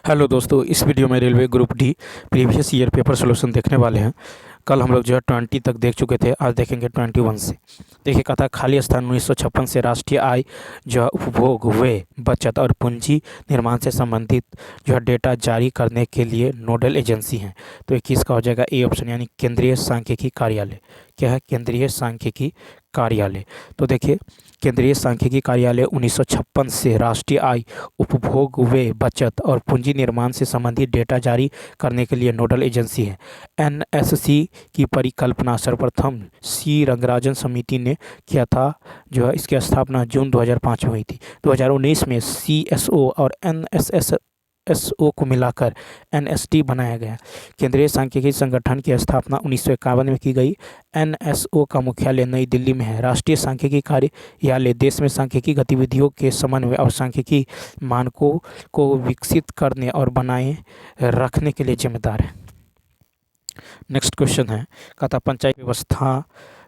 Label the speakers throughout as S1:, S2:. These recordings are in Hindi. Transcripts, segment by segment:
S1: हेलो दोस्तों, इस वीडियो में railway group D previous year paper solution देखने वाले हैं। कल हम लोग जो है 20 तक देख चुके थे, आज देखेंगे 21 से। देखिए, कहा था खाली स्थान 1956 से राष्ट्रीय आय जो है उपभोग, व्यय, बचत और पूंजी निर्माण से संबंधित जो है डेटा जारी करने के लिए नोडल एजेंसी हैं। तो 21 का हो जाएगा ए ऑप्शन, यानी केंद्रीय सांख्यिकी कार्यालय। क्या है? केंद्रीय सांख्यिकी कार्यालय। तो देखिए, केंद्रीय सांख्यिकी कार्यालय 1956 से राष्ट्रीय आय, उपभोग, व्यय, बचत और पूंजी निर्माण से संबंधित डेटा जारी करने के लिए नोडल एजेंसी है। एनएससी की परिकल्पना सर्वप्रथम सी रंगराजन समिति ने किया था। जो है इसकी स्थापना जून 2005 में हुई थी। 2019 में सीएसओ और एनएसएसओ को मिलाकर एनएसटी बनाया गया। केंद्रीय सांख्यिकी संगठन की स्थापना 1951 में की गई। एनएसओ का मुख्यालय नई दिल्ली में है। राष्ट्रीय सांख्यिकी कार्यालय देश में सांख्यिकी गतिविधियों के समन्वय और सांख्यिकी मानकों को विकसित करने और बनाए रखने के लिए जिम्मेदार है। नेक्स्ट क्वेश्चन है, कहता पंचायत व्यवस्था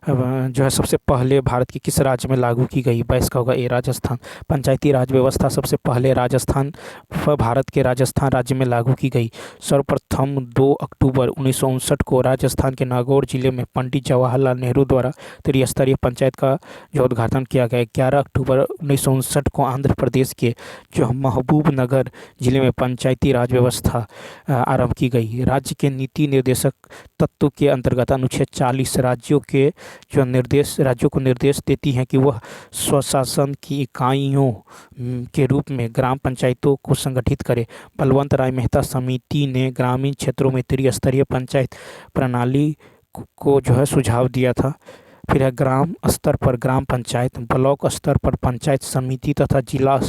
S1: जो है सबसे पहले भारत के किस राज्य में लागू की गई? 22 का होगा ए राजस्थान। पंचायती राज व्यवस्था सबसे पहले भारत के राजस्थान राज्य में लागू की गई। सर्वप्रथम 2 अक्टूबर 1959 को राजस्थान के नागौर जिले में पंडित जवाहरलाल नेहरू द्वारा त्रिस्तरीय पंचायत का जो उद्घाटन किया गया। 11 अक्टूबर 1959 को आंध्र प्रदेश के जो महबूबनगर जिले में पंचायती राज व्यवस्था आरंभ की गई। राज्य के नीति निर्देशक तत्व के अंतर्गत अनुच्छेद 40 राज्यों को निर्देश देती हैं कि वह स्वशासन की इकाइयों के रूप में ग्राम पंचायतों को संगठित करे। बलवंत राय मेहता समिति ने ग्रामीण क्षेत्रों में त्रिस्तरीय पंचायत प्रणाली को जो है सुझाव दिया था। फिर है ग्राम स्तर पर ग्राम पंचायत, ब्लॉक स्तर पर पंचायत समिति तथा जिला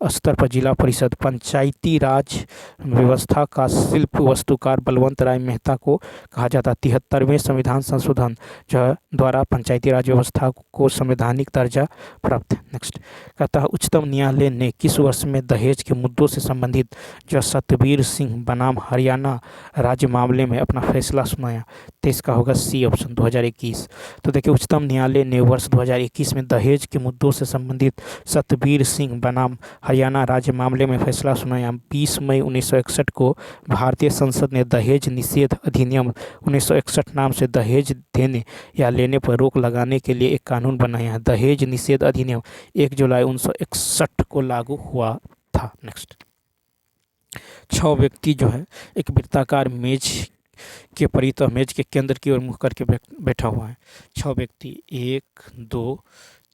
S1: स्तर पर जिला परिषद। पंचायती राज व्यवस्था का शिल्प वास्तुकार बलवंत राय मेहता को कहा जाता। 73वें संविधान संशोधन जो है द्वारा पंचायती राज व्यवस्था को संवैधानिक दर्जा प्राप्त है। नेक्स्ट कहता है उच्चतम न्यायालय ने किस वर्ष में दहेज के मुद्दों से संबंधित जो सतबीर सिंह बनाम हरियाणा राज्य मामले में अपना फैसला सुनाया? तो इसका होगा सी ऑप्शन, 2021। तो देखिए, उच्चतम न्यायालय ने वर्ष 2021 में दहेज के मुद्दों से संबंधित सतबीर सिंह बनाम हरियाणा राज्य मामले में फैसला सुनाया। 20 मई 1961 को भारतीय संसद ने दहेज निषेध अधिनियम 1961 नाम से दहेज देने या लेने पर रोक लगाने के लिए एक कानून बनाया। दहेज निषेध अधिनियम 1 जुलाई 1961 को लागू हुआ था। नेक्स्ट, 6 व्यक्ति जो है एक वृत्ताकार मेज के परितः मेज के केंद्र की ओर मुख करके बैठा हुआ है। 6 व्यक्ति 1 2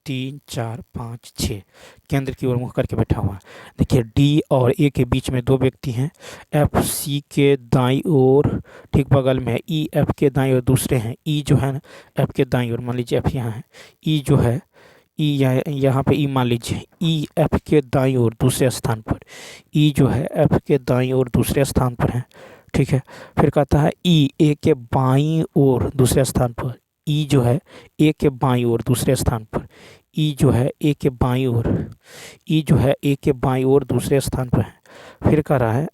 S1: 3 4 5 6 केंद्र की ओर मुख करके बैठा हुआ है। देखिए, डी और ए के बीच में 2 व्यक्ति हैं। एफ सी के दाईं ओर ठीक बगल में है। ई एफ के दाईं ओर दूसरे हैं। ई जो है ना एफ के दाईं ओर, मान लीजिए एफ यहाँ है। ई जो है ई यहाँ पे ई मान लीजिए ई एफ के दाईं ओर दूसरे स्थान पर। ई जो है एफ के दाईं ओर दूसरे स्थान पर है। ठीक है। फिर कहता है ई ए के बाईं ओर दूसरे स्थान पर। ई जो है ए के बाईं ओर दूसरे स्थान पर। ई जो है ए के बाईं ओर। ई जो है ए के बाईं ओर दूसरे स्थान पर है। फिर कह रहा है,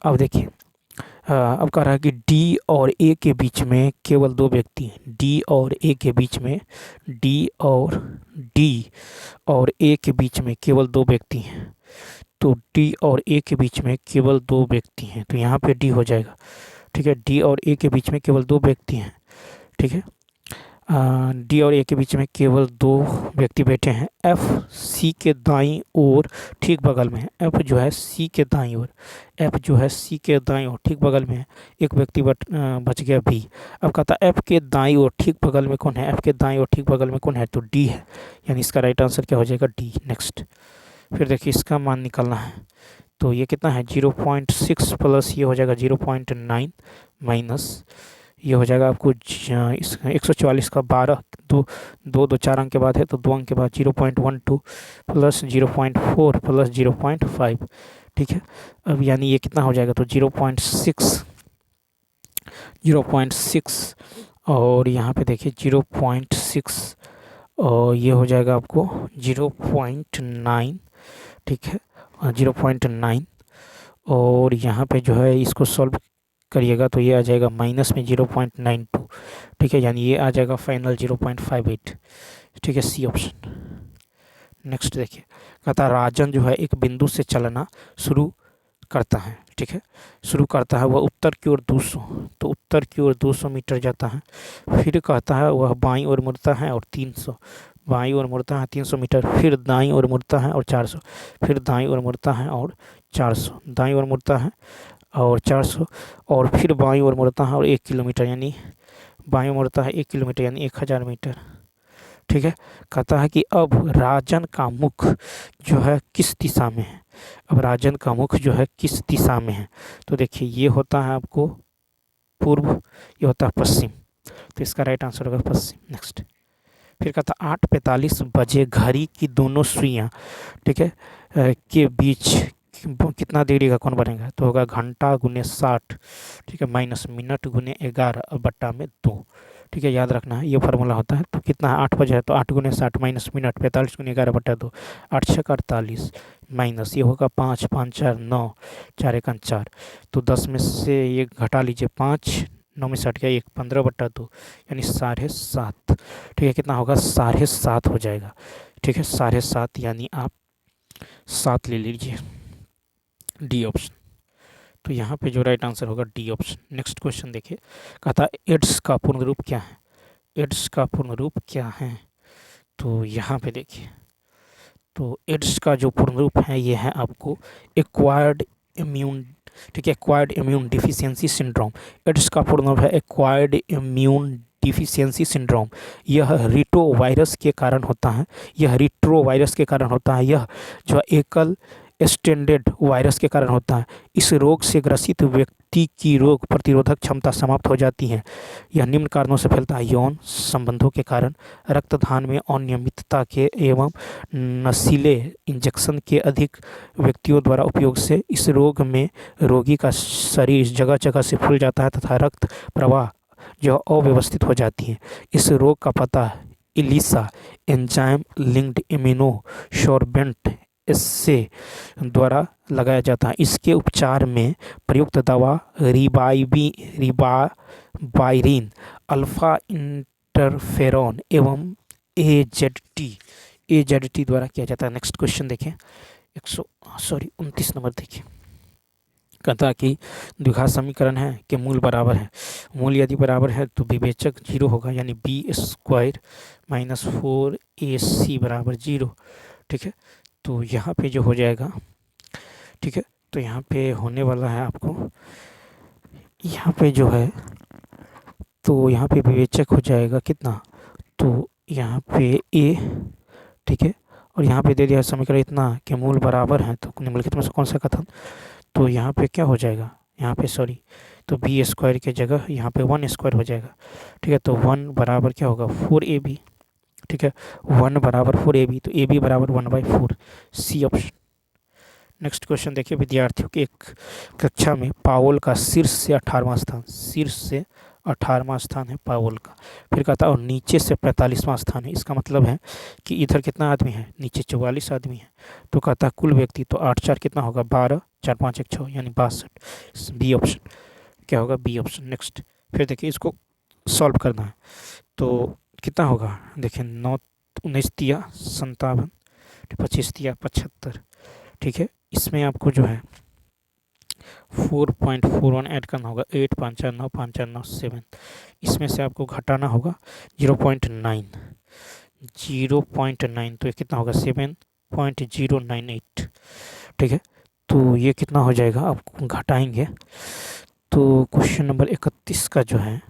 S1: अब देखिए, अब कह रहा है कि डी और ए के बीच में केवल 2 व्यक्ति हैं। डी और ए के बीच में डी और ए के बीच में केवल 2 व्यक्ति हैं। तो डी और ए के बीच में केवल 2 व्यक्ति हैं, तो यहाँ पे डी हो जाएगा। ठीक है, डी और ए के बीच में केवल 2 व्यक्ति हैं। ठीक है, डी और ए के बीच में केवल 2 व्यक्ति बैठे हैं। एफ सी के दाईं ओर ठीक बगल में है। एफ जो है सी के दाईं ओर, एफ जो है सी के दाईं ओर ठीक बगल में है। एक व्यक्ति बच गया बी। अब कहता है एफ के दाईं ओर ठीक बगल में कौन है? एफ के दाईं ओर ठीक बगल में कौन है? तो डी है, यानी इसका राइट आंसर क्या हो जाएगा? डी। नेक्स्ट, फिर देखिए इसका मान निकालना है। तो ये कितना है? 0.6 प्लस ये हो जाएगा 0.9 माइनस ये हो जाएगा आपको 144 का 12 दो 4 अंक के बाद है, तो 2 अंक के बाद 0.12 प्लस 0.4 प्लस 0.5। ठीक है, अब यानी ये कितना हो जाएगा? तो 0.6 और यहाँ पे देखिए 0.6 और ये हो जाएगा आपको 0.9। ठीक है, 0.9 और यहाँ पे जो है इसको सॉल्व करिएगा तो ये आ जाएगा माइनस में 0.92। ठीक है, यानी ये आ जाएगा फाइनल 0.58। ठीक है, सी ऑप्शन। नेक्स्ट देखिए, कहता राजन जो है एक बिंदु से चलना शुरू करता है। ठीक है। शुरू करता है वह उत्तर की ओर 200, तो उत्तर की ओर 200 मीटर जाता है। फिर कहता है वह बाईं ओर मुड़ता है और 300, बाईं ओर मुड़ता है 300 मीटर। फिर दाईं ओर मुड़ता है और 400, फिर दाईं ओर मुड़ता है और 400, दाईं ओर मुड़ता है और 400, और फिर बाईं ओर मुड़ता है और 1 किलोमीटर, यानी बाईं ओर मुड़ता है 1 किलोमीटर यानी 1000 मीटर। ठीक है। कहता है कि अब राजन का मुख जो है किस दिशा में है, अब राजन का मुख जो है किस दिशा में है। तो देखिए ये होता है आपको पूर्व, ये होता है पश्चिम, तो इसका राइट आंसर होगा पश्चिम। नेक्स्ट, फिर कहता 8:45 बजे घड़ी की दोनों सुइयां, ठीक है, के बीच कितना डिग्री का कोण बनेगा, तो होगा घंटा गुने 60, ठीक है, माइनस मिनट गुने 11 बट्टा में 2। ठीक है, याद रखना है ये फार्मूला होता है। तो कितना है, 8 बजे है तो 8 गुने 60 माइनस मिनट 45 गुने 11 बट्टा 2, 8 छः 48 माइनस ये होगा 5, 5 4 9, 4 1 4, तो 10 में से ये घटा लीजिए 5, 9 में से हट गया 1, 15 बट्टा 2 यानी 7.5। ठीक है, कितना होगा 7.5 हो जाएगा। ठीक है, 7.5 यानी आप 7 ले लीजिए, डी ऑप्शन। तो यहाँ पे जो राइट आंसर होगा डी ऑप्शन। नेक्स्ट क्वेश्चन देखिए, कहता एड्स का पूर्ण रूप क्या है, एड्स का पूर्ण रूप क्या है। तो यहाँ पे देखिए, तो एड्स का जो पूर्ण रूप है ये है आपको एक्वायर्ड इम्यून, ठीक है, acquired immune deficiency syndrome. AIDS का पूर्ण रूप है एक्वायर्ड इम्यून डिफिशियंसी सिंड्रोम। यह रिटो वायरस के कारण होता है, यह रिट्रो वायरस के कारण होता है, यह जो एकल स्टैंडर्ड वायरस के कारण होता है। इस रोग से ग्रसित व्यक्ति की रोग प्रतिरोधक क्षमता समाप्त हो जाती है। यह निम्न कारणों से फैलता है, यौन संबंधों के कारण, रक्तदान में अनियमितता के एवं नशीले इंजेक्शन के अधिक व्यक्तियों द्वारा उपयोग से। इस रोग में रोगी का शरीर जगह जगह से फूल जाता है तथा रक्त प्रवाह जो अव्यवस्थित हो जाती है। इस रोग का पता इलिसा एंजाइम लिंक्ड इम्यूनोसॉर्बेंट इससे द्वारा लगाया जाता है। इसके उपचार में प्रयुक्त दवा रिबावायरिन, अल्फा इंटरफेरॉन एवं एजेडटी द्वारा किया जाता है। नेक्स्ट क्वेश्चन देखें, 29 नंबर देखिए, कहता कि द्विघात समीकरण है कि मूल बराबर है, मूल यदि बराबर है तो विवेचक 0 होगा, यानी b² माइनस 4ac बराबर 0। ठीक है, तो यहाँ पे जो हो जाएगा, ठीक है, तो यहाँ पे होने वाला है आपको, यहाँ पे जो है, तो यहाँ पे विवेचक हो जाएगा कितना, तो यहाँ पे a, ठीक है, और यहाँ पे दे दिया समीकरण इतना कि मूल बराबर है, तो निम्नलिखित में से कौन सा कथन, तो यहाँ पे क्या हो जाएगा, यहाँ पे सॉरी, तो b² के जगह यहाँ पे 1² हो जाएगा। ठीक है, तो 1 बराबर क्या होगा 4ab। ठीक है, 1 बराबर 4ab, तो ab बराबर 1/4, सी ऑप्शन। नेक्स्ट क्वेश्चन देखिए, विद्यार्थियों की एक कक्षा में पावोल का शीर्ष से 18वां स्थान, शीर्ष से 18वां स्थान है पावोल का। फिर कहता है और नीचे से 45वां स्थान है। इसका मतलब है कि इधर कितना आदमी है, नीचे 44 आदमी है। तो कहता है कुल व्यक्ति, तो 8 4 कितना होगा 12, 4 5 1 6 यानी 62, बी ऑप्शन क्या होगा, बी ऑप्शन। नेक्स्ट, फिर देखिए इसको सॉल्व करना है, तो कितना होगा, देखिए 9 19 तिया 57, 25 तिया 75। ठीक है, इसमें आपको जो है 4.41 ऐड करना होगा, 8 5 4 9 5 4 9 7, इसमें से आपको घटाना होगा 0.9, 0.9, तो ये कितना होगा 7.098। ठीक है, तो ये कितना हो जाएगा, आपको घटाएंगे तो क्वेश्चन नंबर 31 का जो है,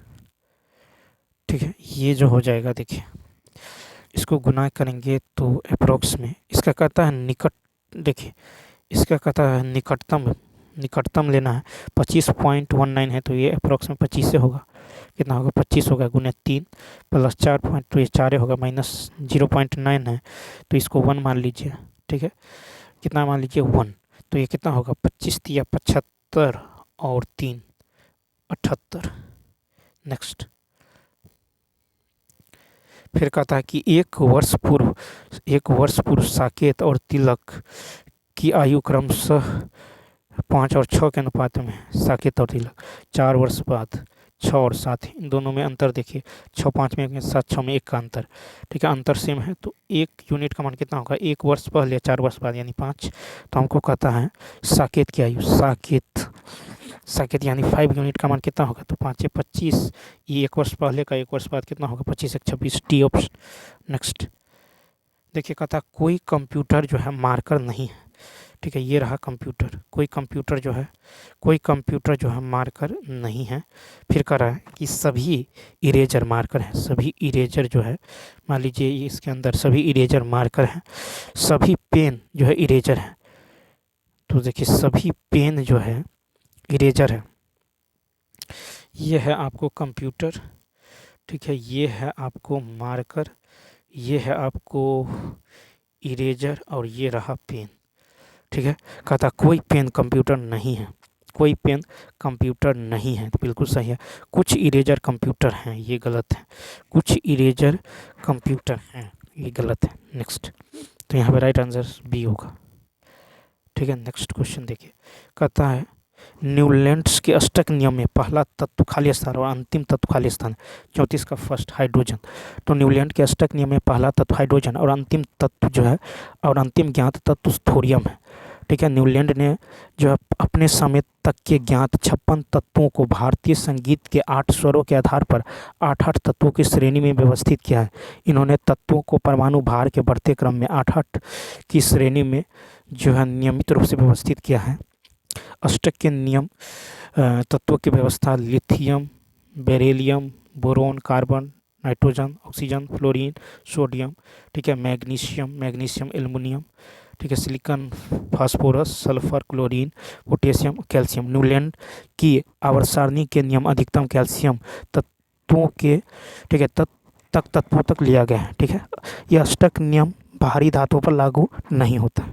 S1: ठीक है, ये जो हो जाएगा, देखिए इसको गुना करेंगे तो अप्रोक्स में इसका कहता है निकट, देखिए इसका कहता है निकटतम लेना है, 25.19 है, तो ये अप्रोक्स में 25 से होगा, कितना होगा 25 होगा गुने 3 प्लस 4 पॉइंट, तो ये 4 होगा, माइनस 0.9 है, तो इसको 1 मान लीजिए। ठीक है, कितना मान लीजिए 1, तो ये कितना होगा 25 तिया 75 और 3 78। नेक्स्ट, फिर कहता है कि एक वर्ष पूर्व साकेत और तिलक की आयु क्रमशः 5 और 6 के अनुपात में, साकेत और तिलक 4 वर्ष बाद 6 और 7, इन दोनों में अंतर देखिए, 6 5 में 7 6 में 1 का अंतर। ठीक है, अंतर सेम है, तो 1 यूनिट का मान कितना होगा, 1 वर्ष पहले 4 वर्ष बाद यानी 5। तो हमको कहता है साकेत की आयु, साकेत साकेत यानी 5 यूनिट का मान कितना होगा, तो 5 25, ये 1 वर्ष पहले का 1 वर्ष बाद कितना होगा, 25 26, डी ऑप्शन। नेक्स्ट देखिए कहता कोई कंप्यूटर जो है मार्कर नहीं है, ठीक है, ये रहा कंप्यूटर, कोई कंप्यूटर जो है मार्कर नहीं है। फिर कह रहा है कि सभी इरेजर मार्कर हैं, सभी इरेजर जो है, मान लीजिए इसके अंदर सभी इरेजर मार्कर हैं, सभी पेन जो है इरेजर है। तो देखिए सभी पेन जो है इरेजर है। ये है आपको कंप्यूटर, ठीक है, ये है आपको मार्कर, ये है आपको इरेजर और ये रहा पेन, ठीक है। कहता कोई पेन कंप्यूटर नहीं है, कोई पेन कंप्यूटर नहीं है, तो बिल्कुल सही है। कुछ इरेजर कंप्यूटर हैं, ये गलत है, कुछ इरेजर कंप्यूटर हैं, ये गलत है। नेक्स्ट तो यहाँ पे राइट आंसर बी होगा, ठीक है। नेक्स्ट क्वेश्चन देखिए, कहता है न्यूलैंड्स के अष्टक नियम में पहला तत्व खाली स्थान और अंतिम तत्व खाली स्थान 34 का फर्स्ट हाइड्रोजन। तो न्यूलैंड के अष्टक नियम में पहला तत्व हाइड्रोजन और अंतिम तत्व जो है और अंतिम ज्ञात तत्व थोरियम है, ठीक है। न्यूलैंड ने जो है अपने समय तक के ज्ञात 56 तत्वों को भारतीय संगीत के 8 स्वरों के आधार पर 8-8 तत्वों की श्रेणी में व्यवस्थित किया है। इन्होंने तत्वों को परमाणु भार के बढ़ते क्रम में 8-8 की श्रेणी में जो है नियमित रूप से व्यवस्थित किया है। अष्टक के नियम तत्वों की व्यवस्था lithium, beryllium, boron, carbon, nitrogen, oxygen, fluorine, sodium, ठीक है, मैग्नीशियम, एल्युमिनियम, ठीक है, silicon, phosphorus, sulphur, chlorine, potassium, calcium. Newland की आवर्त सारणी के नियम अधिकतम कैल्शियम तत्वों के, ठीक है, तत्वों तक लिया गया है, ठीक है। यह अष्टक नियम बाहरी धातुओं पर लागू नहीं होता।